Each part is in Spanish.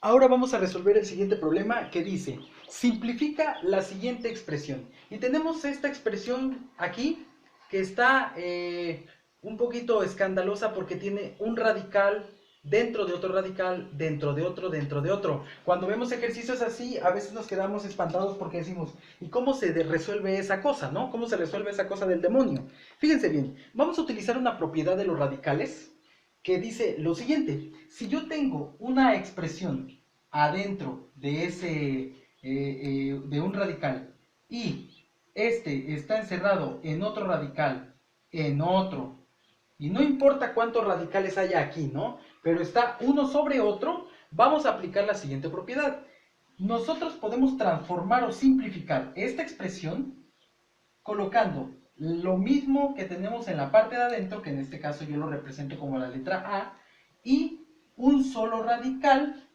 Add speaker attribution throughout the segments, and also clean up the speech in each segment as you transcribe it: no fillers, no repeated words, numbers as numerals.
Speaker 1: Ahora vamos a resolver el siguiente problema que dice, simplifica la siguiente expresión. Y tenemos esta expresión aquí que está un poquito escandalosa porque tiene un radical dentro de otro radical, dentro de otro, dentro de otro. Cuando vemos ejercicios así, a veces nos quedamos espantados porque decimos, ¿y cómo se resuelve esa cosa, no? ¿Cómo se resuelve esa cosa del demonio? Fíjense bien, vamos a utilizar una propiedad de los radicales que dice lo siguiente: si yo tengo una expresión adentro de de un radical y este está encerrado en otro radical, en otro, y no importa cuántos radicales haya aquí, ¿no? Pero está uno sobre otro, vamos a aplicar la siguiente propiedad. Nosotros podemos transformar o simplificar esta expresión colocando lo mismo que tenemos en la parte de adentro, que en este caso yo lo represento como la letra A, y un solo radical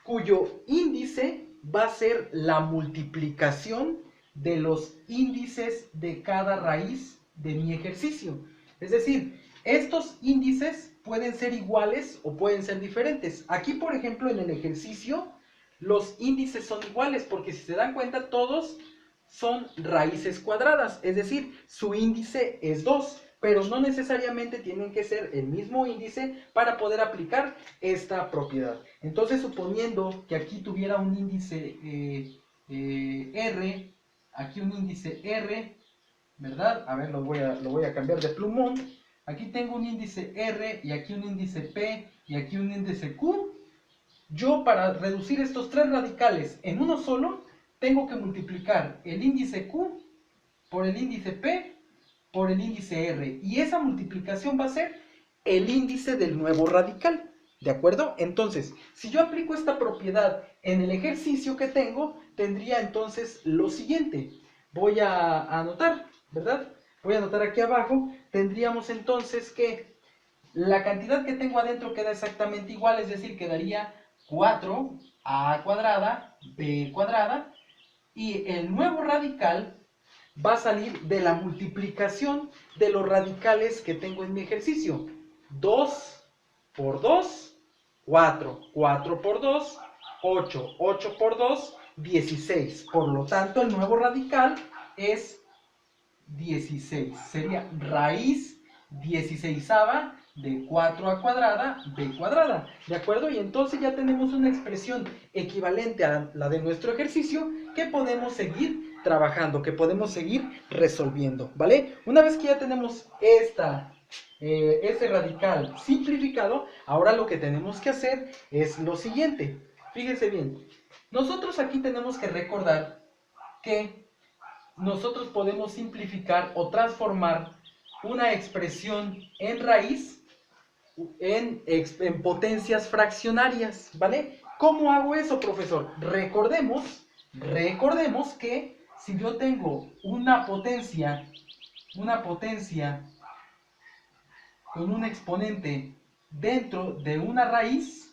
Speaker 1: cuyo índice va a ser la multiplicación de los índices de cada raíz de mi ejercicio. Es decir, estos índices pueden ser iguales o pueden ser diferentes. Aquí, por ejemplo, en el ejercicio, los índices son iguales porque si se dan cuenta, todos son raíces cuadradas, es decir, su índice es 2, pero no necesariamente tienen que ser el mismo índice para poder aplicar esta propiedad. Entonces, suponiendo que aquí tuviera un índice R, aquí un índice R, ¿verdad? A ver, lo voy a cambiar de plumón. Aquí tengo un índice R y aquí un índice P y aquí un índice Q. Yo, para reducir estos tres radicales en uno solo, tengo que multiplicar el índice Q por el índice P por el índice R. Y esa multiplicación va a ser el índice del nuevo radical. ¿De acuerdo? Entonces, si yo aplico esta propiedad en el ejercicio que tengo, tendría entonces lo siguiente. Voy a anotar, ¿verdad? Voy a anotar aquí abajo. Tendríamos entonces que la cantidad que tengo adentro queda exactamente igual, es decir, quedaría 4a cuadrada, b cuadrada, y el nuevo radical va a salir de la multiplicación de los radicales que tengo en mi ejercicio. 2 por 2, 4. 4 por 2, 8. 8 por 2, 16. Por lo tanto, el nuevo radical es 16. Sería raíz 16ava de 4a cuadrada, b cuadrada. ¿De acuerdo? Y entonces ya tenemos una expresión equivalente a la de nuestro ejercicio que podemos seguir trabajando, que podemos seguir resolviendo, ¿vale? Una vez que ya tenemos este radical simplificado, ahora lo que tenemos que hacer es lo siguiente. Fíjense bien, nosotros aquí tenemos que recordar que nosotros podemos simplificar o transformar una expresión en raíz en potencias fraccionarias, ¿vale? ¿Cómo hago eso, profesor? Recordemos que si yo tengo una potencia con un exponente dentro de una raíz,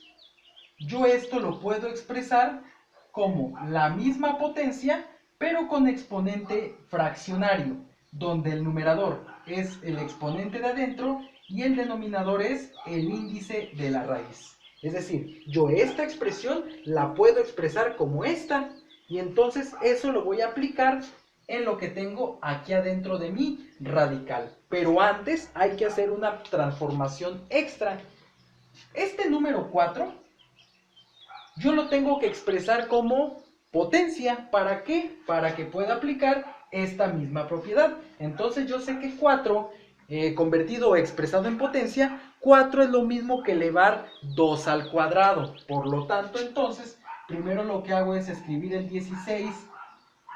Speaker 1: yo esto lo puedo expresar como la misma potencia, pero con exponente fraccionario, donde el numerador es el exponente de adentro y el denominador es el índice de la raíz. Es decir, yo esta expresión la puedo expresar como esta, y entonces eso lo voy a aplicar en lo que tengo aquí adentro de mi radical. Pero antes hay que hacer una transformación extra. Este número 4 yo lo tengo que expresar como potencia. ¿Para qué? Para que pueda aplicar esta misma propiedad. Entonces yo sé que 4 convertido o expresado en potencia, 4 es lo mismo que elevar 2 al cuadrado. Por lo tanto, entonces, primero lo que hago es escribir el 16,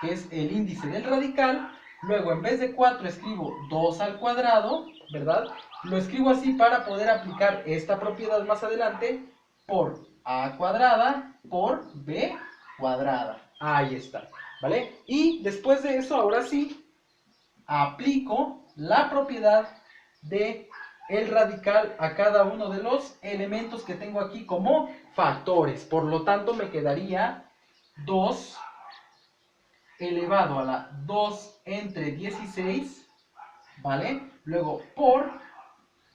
Speaker 1: que es el índice del radical. Luego, en vez de 4, escribo 2 al cuadrado, ¿verdad? Lo escribo así para poder aplicar esta propiedad más adelante por a cuadrada por b cuadrada. Ahí está, ¿vale? Y después de eso, ahora sí, aplico la propiedad de el radical a cada uno de los elementos que tengo aquí como factores. Por lo tanto, me quedaría 2 elevado a la 2 entre 16, ¿vale? Luego por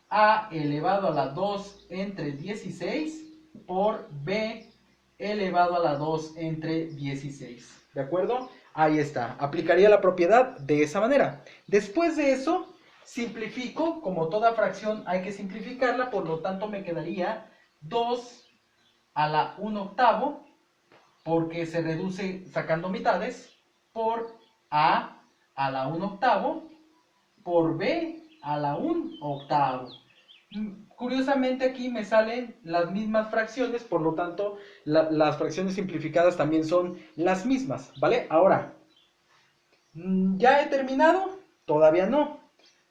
Speaker 1: a elevado a la 2 entre 16 por b elevado a la 2 entre 16. ¿De acuerdo? Ahí está. Aplicaría la propiedad de esa manera. Después de eso, simplifico. Como toda fracción hay que simplificarla, por lo tanto me quedaría 2 a la 1 octavo, porque se reduce sacando mitades, por A a la 1 octavo, por B a la 1 octavo. Curiosamente aquí me salen las mismas fracciones, por lo tanto las fracciones simplificadas también son las mismas, ¿vale? Ahora, ¿ya he terminado? Todavía no,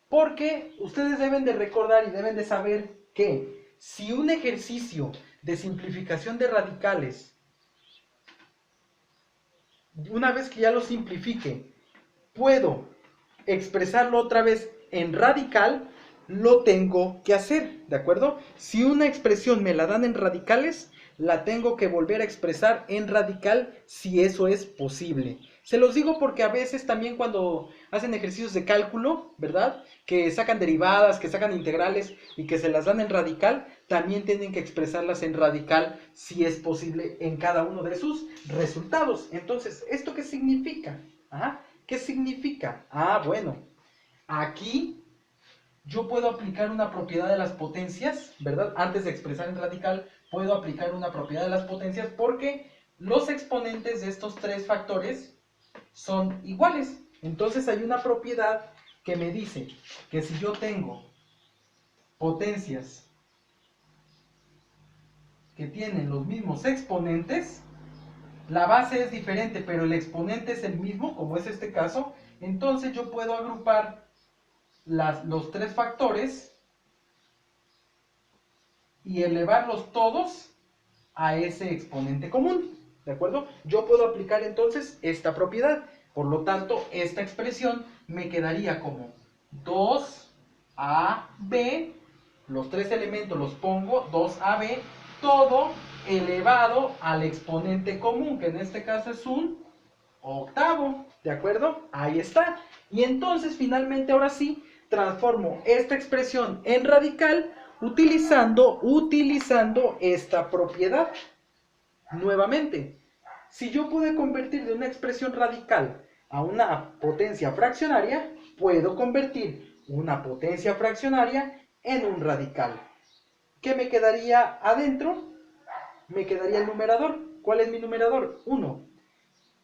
Speaker 1: porque ustedes deben de recordar y deben de saber que si un ejercicio de simplificación de radicales, una vez que ya lo simplifique, puedo expresarlo otra vez en radical, lo tengo que hacer, ¿de acuerdo? Si una expresión me la dan en radicales, la tengo que volver a expresar en radical si eso es posible. Se los digo porque a veces también cuando hacen ejercicios de cálculo, ¿verdad? Que sacan derivadas, que sacan integrales y que se las dan en radical, también tienen que expresarlas en radical si es posible en cada uno de sus resultados. Entonces, ¿esto qué significa? ¿Ah? ¿Qué significa? Ah, bueno, aquí yo puedo aplicar una propiedad de las potencias, ¿verdad? Antes de expresar en radical, puedo aplicar una propiedad de las potencias porque los exponentes de estos tres factores son iguales. Entonces hay una propiedad que me dice que si yo tengo potencias que tienen los mismos exponentes, la base es diferente, pero el exponente es el mismo, como es este caso, entonces yo puedo agrupar los tres factores y elevarlos todos a ese exponente común, ¿de acuerdo? Yo puedo aplicar entonces esta propiedad, por lo tanto, esta expresión me quedaría como 2ab, los tres elementos los pongo, 2ab, todo elevado al exponente común, que en este caso es un octavo, ¿de acuerdo? Ahí está. Y entonces, finalmente, ahora sí, transformo esta expresión en radical utilizando esta propiedad. Nuevamente, si yo pude convertir de una expresión radical a una potencia fraccionaria, puedo convertir una potencia fraccionaria en un radical. ¿Qué me quedaría adentro? Me quedaría el numerador. ¿Cuál es mi numerador? 1.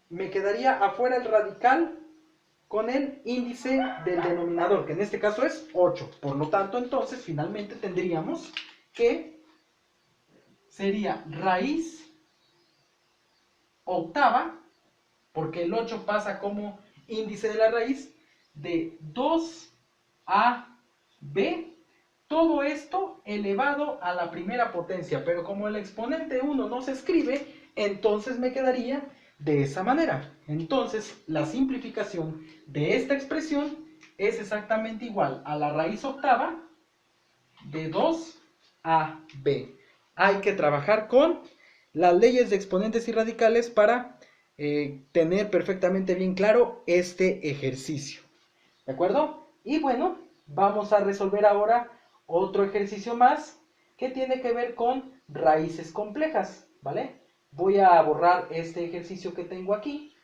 Speaker 1: Me quedaría afuera el radical con el índice del denominador, que en este caso es 8. Por lo tanto, entonces, finalmente tendríamos que sería raíz octava, porque el 8 pasa como índice de la raíz, de 2ab, todo esto elevado a la primera potencia, pero como el exponente 1 no se escribe, entonces me quedaría de esa manera. Entonces, la simplificación de esta expresión es exactamente igual a la raíz octava de 2ab. Hay que trabajar con las leyes de exponentes y radicales para tener perfectamente bien claro este ejercicio. ¿De acuerdo? Y bueno, vamos a resolver ahora otro ejercicio más que tiene que ver con raíces complejas, ¿vale? Voy a borrar este ejercicio que tengo aquí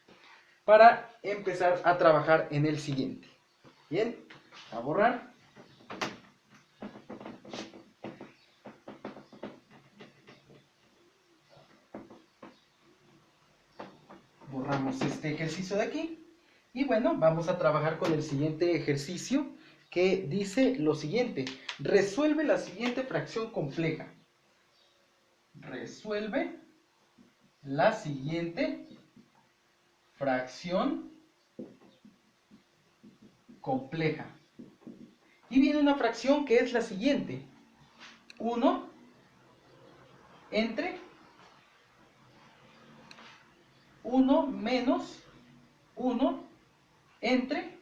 Speaker 1: para empezar a trabajar en el siguiente. Bien, a borrar. Borramos este ejercicio de aquí. Y bueno, vamos a trabajar con el siguiente ejercicio que dice lo siguiente. Resuelve la siguiente fracción compleja. Resuelve la siguiente fracción compleja. Y viene una fracción que es la siguiente. 1 entre 1 menos 1 entre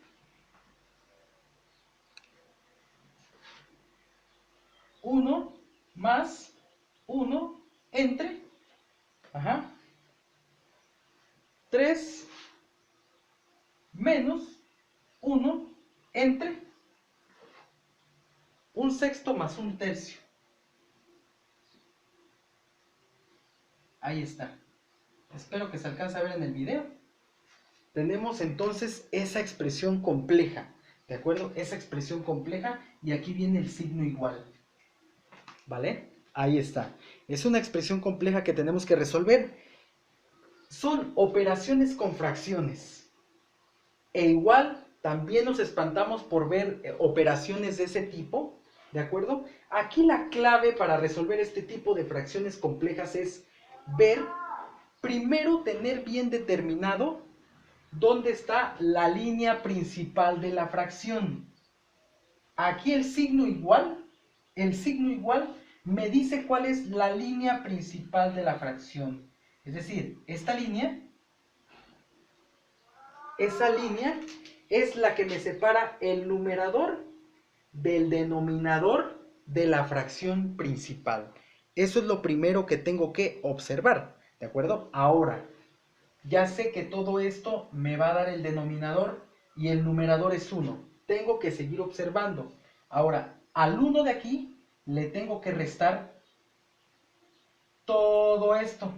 Speaker 1: 1 más 1 entre 3 menos 1 entre 1/6 más 1/3. Ahí está. Espero que se alcance a ver en el video. Tenemos entonces esa expresión compleja, ¿de acuerdo? Esa expresión compleja y aquí viene el signo igual, ¿vale? Ahí está. Es una expresión compleja que tenemos que resolver. Son operaciones con fracciones. E igual también nos espantamos por ver operaciones de ese tipo, ¿de acuerdo? Aquí la clave para resolver este tipo de fracciones complejas es ver, primero tener bien determinado dónde está la línea principal de la fracción. Aquí el signo igual me dice cuál es la línea principal de la fracción. Es decir, esa línea es la que me separa el numerador del denominador de la fracción principal. Eso es lo primero que tengo que observar, ¿de acuerdo? Ahora, ya sé que todo esto me va a dar el denominador y el numerador es 1. Tengo que seguir observando. Ahora, al 1 de aquí le tengo que restar todo esto.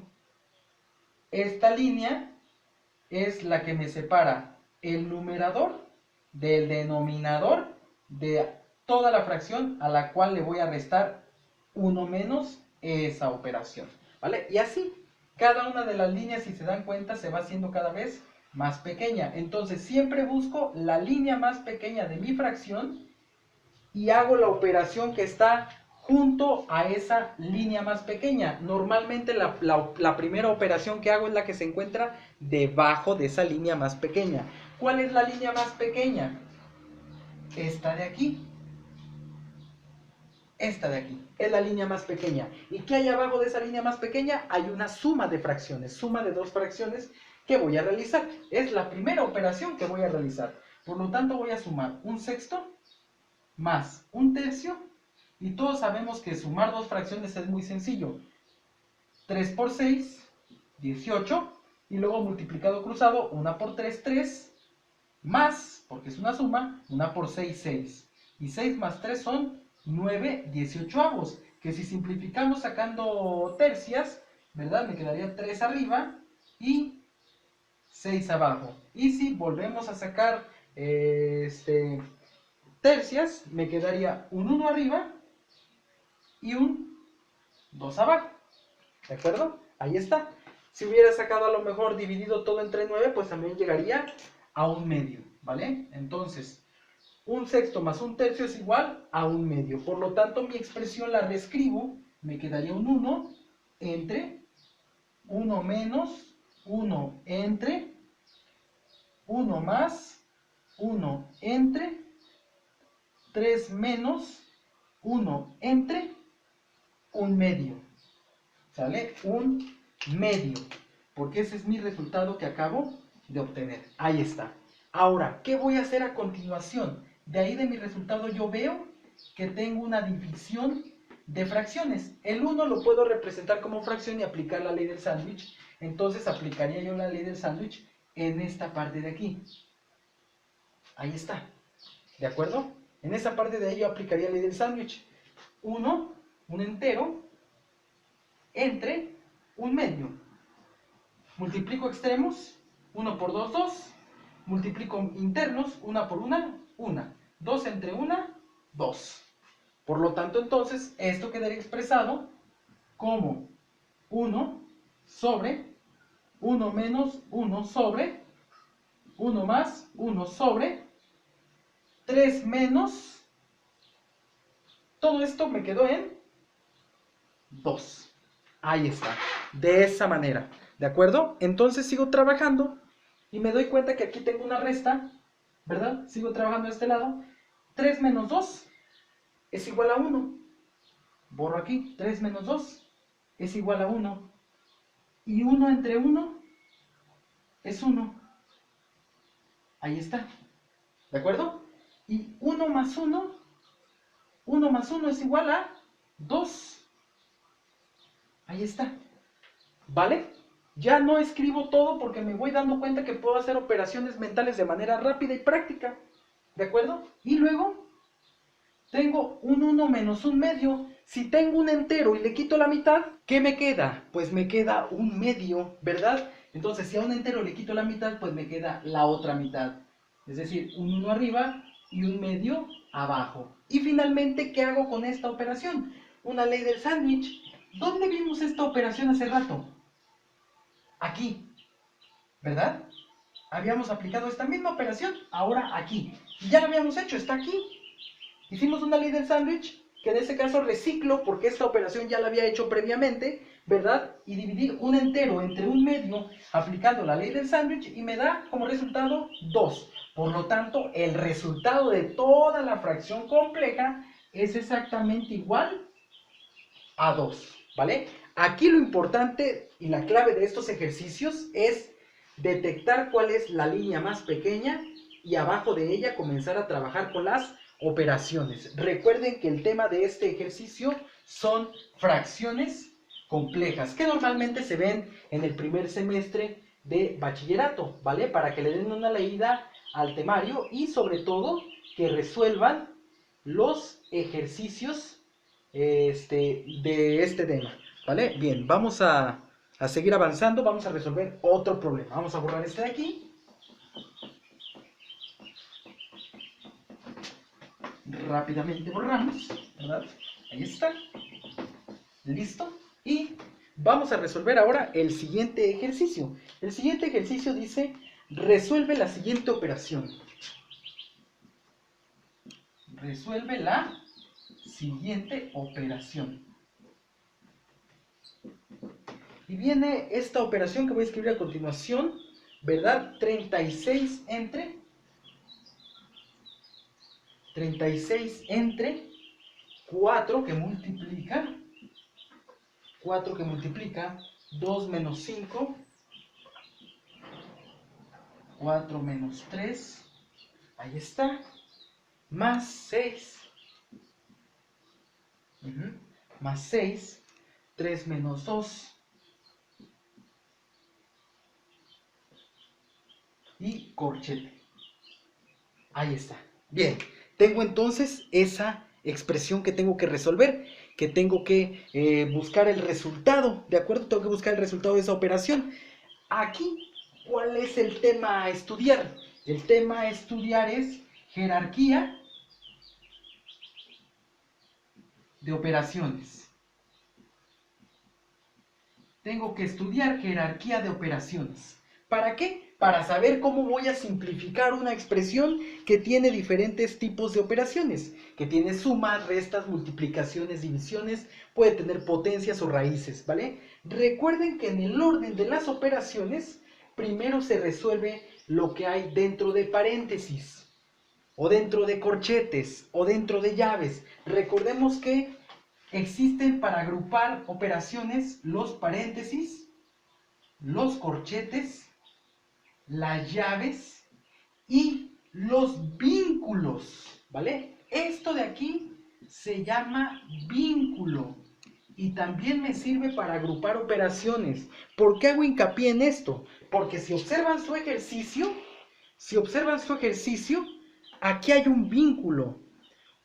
Speaker 1: Esta línea es la que me separa el numerador del denominador de toda la fracción a la cual le voy a restar 1 menos esa operación, ¿vale? Y así, cada una de las líneas, si se dan cuenta, se va haciendo cada vez más pequeña. Entonces, siempre busco la línea más pequeña de mi fracción y hago la operación que está junto a esa línea más pequeña. Normalmente la primera operación que hago es la que se encuentra debajo de esa línea más pequeña. ¿Cuál es la línea más pequeña? Esta de aquí. Esta de aquí es la línea más pequeña. ¿Y qué hay abajo de esa línea más pequeña? Hay una suma de fracciones, suma de dos fracciones que voy a realizar. Es la primera operación que voy a realizar. Por lo tanto, voy a sumar un sexto más un tercio. Y todos sabemos que sumar dos fracciones es muy sencillo. 3 por 6, 18. Y luego multiplicado cruzado, 1 por 3, 3. Más, porque es una suma, 1 por 6, 6. Y 6 más 3 son 9 18avos. Que si simplificamos sacando tercias, ¿verdad? Me quedaría 3 arriba y 6 abajo. Y si volvemos a sacar tercias, me quedaría un 1 arriba y un 2 abajo. ¿De acuerdo? Ahí está. Si hubiera sacado a lo mejor dividido todo entre 9, pues también llegaría a un medio, ¿vale? Entonces, un sexto más un tercio es igual a un medio. Por lo tanto, mi expresión la reescribo. Me quedaría un 1 entre 1 menos 1 entre 1 más 1 entre 3 menos 1 entre un medio. ¿Sale? Un medio. Porque ese es mi resultado que acabo de obtener. Ahí está. Ahora, ¿qué voy a hacer a continuación? De ahí de mi resultado yo veo que tengo una división de fracciones. El 1 lo puedo representar como fracción y aplicar la ley del sándwich. Entonces aplicaría yo la ley del sándwich en esta parte de aquí. Ahí está. ¿De acuerdo? En esa parte de ahí yo aplicaría la ley del sándwich. 1, un entero, entre un medio. Multiplico extremos, 1 por 2, 2. Multiplico internos, 1 por 1, 1. 2 entre 1, 2. Por lo tanto, entonces, esto quedaría expresado como 1 sobre 1 menos 1 sobre 1 más 1 sobre 3 menos. Todo esto me quedó en 2. Ahí está. De esa manera. ¿De acuerdo? Entonces sigo trabajando y me doy cuenta que aquí tengo una resta, ¿verdad? Sigo trabajando de este lado. 3 menos 2 es igual a 1. Borro aquí. 3 menos 2 es igual a 1. Y 1 entre 1 es 1. Ahí está. ¿De acuerdo? Y 1 más 1, 1 más 1 es igual a 2. Ahí está. ¿Vale? Ya no escribo todo porque me voy dando cuenta que puedo hacer operaciones mentales de manera rápida y práctica. ¿De acuerdo? Y luego tengo un 1 menos un medio. Si tengo un entero y le quito la mitad, ¿qué me queda? Pues me queda un medio, ¿verdad? Entonces, si a un entero le quito la mitad, pues me queda la otra mitad. Es decir, un 1 arriba y un medio abajo. Y finalmente, ¿qué hago con esta operación? Una ley del sándwich. ¿Dónde vimos esta operación hace rato? Aquí, ¿verdad? Habíamos aplicado esta misma operación, ahora aquí. Y ya la habíamos hecho, está aquí. Hicimos una ley del sándwich, que en este caso reciclo porque esta operación ya la había hecho previamente, ¿verdad? Y dividir un entero entre un medio aplicando la ley del sándwich y me da como resultado 2. Por lo tanto, el resultado de toda la fracción compleja es exactamente igual a 2, ¿vale? Aquí lo importante y la clave de estos ejercicios es detectar cuál es la línea más pequeña y abajo de ella comenzar a trabajar con las operaciones. Recuerden que el tema de este ejercicio son fracciones complejas, que normalmente se ven en el primer semestre de bachillerato, ¿vale? Para que le den una leída al temario y sobre todo que resuelvan los ejercicios de este tema, ¿vale? Bien, vamos a seguir avanzando, vamos a resolver otro problema. Vamos a borrar este de aquí. Rápidamente borramos, ¿verdad? Ahí está. Listo. Y vamos a resolver ahora el siguiente ejercicio. El siguiente ejercicio dice, resuelve la siguiente operación. Resuelve la siguiente operación. Y viene esta operación que voy a escribir a continuación, ¿verdad? 36 entre 4 que multiplica 2 menos 5, 4 menos 3, ahí está, más 6, más 6, 3 menos 2, y corchete. Ahí está. Bien, tengo entonces esa expresión que tengo que resolver, que tengo que buscar el resultado, ¿de acuerdo? Tengo que buscar el resultado de esa operación. Aquí, ¿cuál es el tema a estudiar? El tema a estudiar es jerarquía de operaciones. Tengo que estudiar jerarquía de operaciones. ¿Para qué? Para saber cómo voy a simplificar una expresión que tiene diferentes tipos de operaciones, que tiene sumas, restas, multiplicaciones, divisiones, puede tener potencias o raíces, ¿vale? Recuerden que en el orden de las operaciones, primero se resuelve lo que hay dentro de paréntesis, o dentro de corchetes, o dentro de llaves. Recordemos que existen para agrupar operaciones los paréntesis, los corchetes, las llaves y los vínculos, ¿vale? Esto de aquí se llama vínculo y también me sirve para agrupar operaciones. ¿Por qué hago hincapié en esto? Porque si observan su ejercicio, aquí hay un vínculo.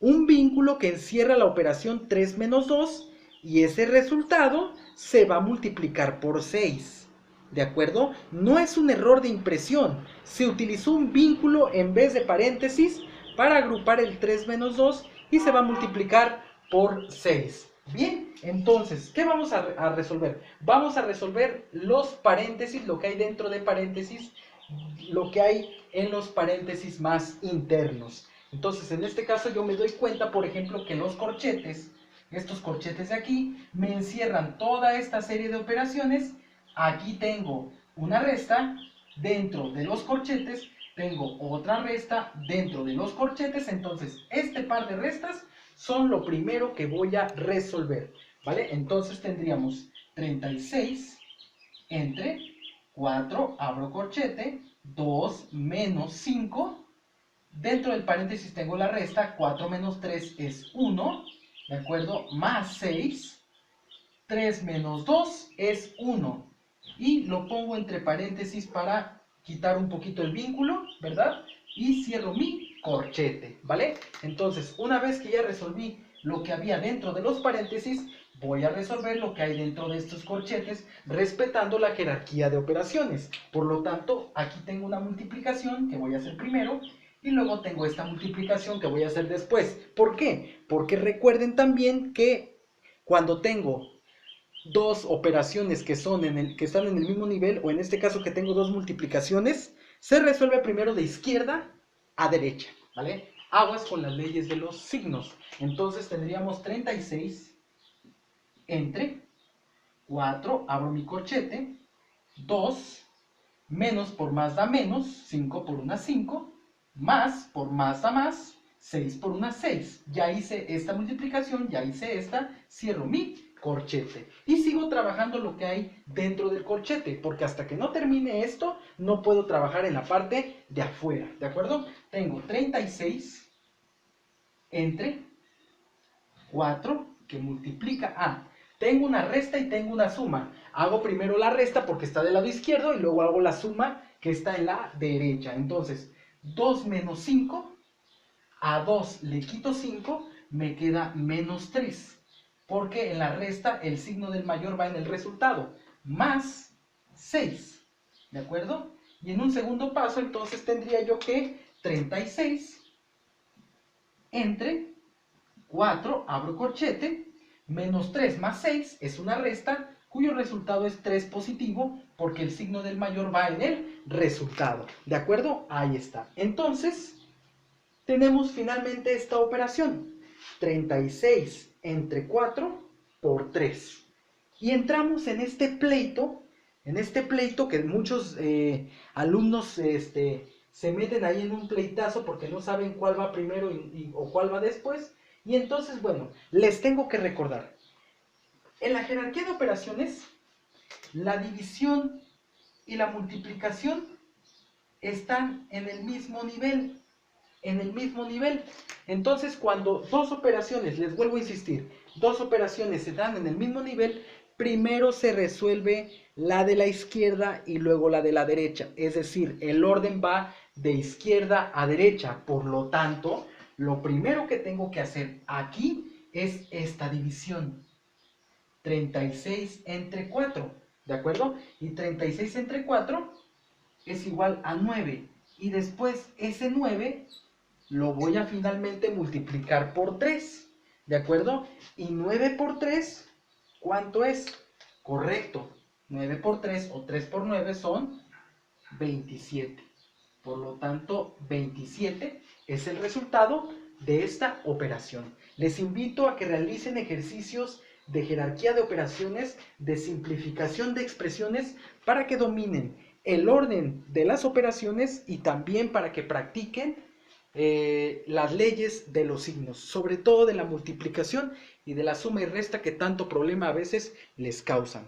Speaker 1: Un vínculo que encierra la operación 3 menos 2 y ese resultado se va a multiplicar por 6. ¿De acuerdo? No es un error de impresión. Se utilizó un vínculo en vez de paréntesis para agrupar el 3 menos 2 y se va a multiplicar por 6. Bien, entonces, ¿qué vamos a resolver? Vamos a resolver los paréntesis, lo que hay dentro de paréntesis, lo que hay en los paréntesis más internos. Entonces, en este caso yo me doy cuenta, por ejemplo, que los corchetes, estos corchetes de aquí, me encierran toda esta serie de operaciones. Aquí tengo una resta, dentro de los corchetes tengo otra resta dentro de los corchetes, entonces este par de restas son lo primero que voy a resolver, ¿vale? Entonces tendríamos 36 entre 4, abro corchete, 2 menos 5, dentro del paréntesis tengo la resta, 4 menos 3 es 1, ¿de acuerdo? Más 6, 3 menos 2 es 1. Y lo pongo entre paréntesis para quitar un poquito el vínculo, ¿verdad? Y cierro mi corchete, ¿vale? Entonces, una vez que ya resolví lo que había dentro de los paréntesis, voy a resolver lo que hay dentro de estos corchetes, respetando la jerarquía de operaciones. Por lo tanto, aquí tengo una multiplicación que voy a hacer primero, y luego tengo esta multiplicación que voy a hacer después. ¿Por qué? Porque recuerden también que cuando tengo dos operaciones que están en el mismo nivel, o en este caso que tengo dos multiplicaciones, se resuelve primero de izquierda a derecha, ¿vale? Aguas con las leyes de los signos. Entonces tendríamos 36 entre 4, abro mi corchete, 2, menos por más da menos, 5 por una 5, más por más da más, 6 por una 6. Ya hice esta multiplicación, ya hice esta, cierro mi corchete. Y sigo trabajando lo que hay dentro del corchete, porque hasta que no termine esto, no puedo trabajar en la parte de afuera, ¿de acuerdo? Tengo 36 entre 4 que multiplica a... Tengo una resta y tengo una suma. Hago primero la resta porque está del lado izquierdo y luego hago la suma que está en la derecha. Entonces, 2 menos 5, a 2 le quito 5, me queda menos 3. Porque en la resta el signo del mayor va en el resultado. Más 6. ¿De acuerdo? Y en un segundo paso, entonces tendría yo que 36 entre 4, abro corchete, menos 3 más 6 es una resta cuyo resultado es 3 positivo porque el signo del mayor va en el resultado. ¿De acuerdo? Ahí está. Entonces, tenemos finalmente esta operación. 36 entre 4 por 3. Y entramos en este pleito que muchos alumnos se meten ahí en un pleitazo porque no saben cuál va primero o cuál va después. Y entonces, bueno, les tengo que recordar. En la jerarquía de operaciones, la división y la multiplicación están en el mismo nivel. En el mismo nivel. Entonces, cuando dos operaciones, les vuelvo a insistir, dos operaciones se dan en el mismo nivel, primero se resuelve la de la izquierda y luego la de la derecha. Es decir, el orden va de izquierda a derecha. Por lo tanto, lo primero que tengo que hacer aquí es esta división. 36 entre 4, ¿de acuerdo? Y 36 entre 4 es igual a 9. Y después ese 9 lo voy a finalmente multiplicar por 3, ¿de acuerdo? Y 9 por 3, ¿cuánto es? Correcto, 9 por 3 o 3 por 9 son 27. Por lo tanto, 27 es el resultado de esta operación. Les invito a que realicen ejercicios de jerarquía de operaciones, de simplificación de expresiones, para que dominen el orden de las operaciones y también para que practiquen las leyes de los signos, sobre todo de la multiplicación y de la suma y resta que tanto problema a veces les causan.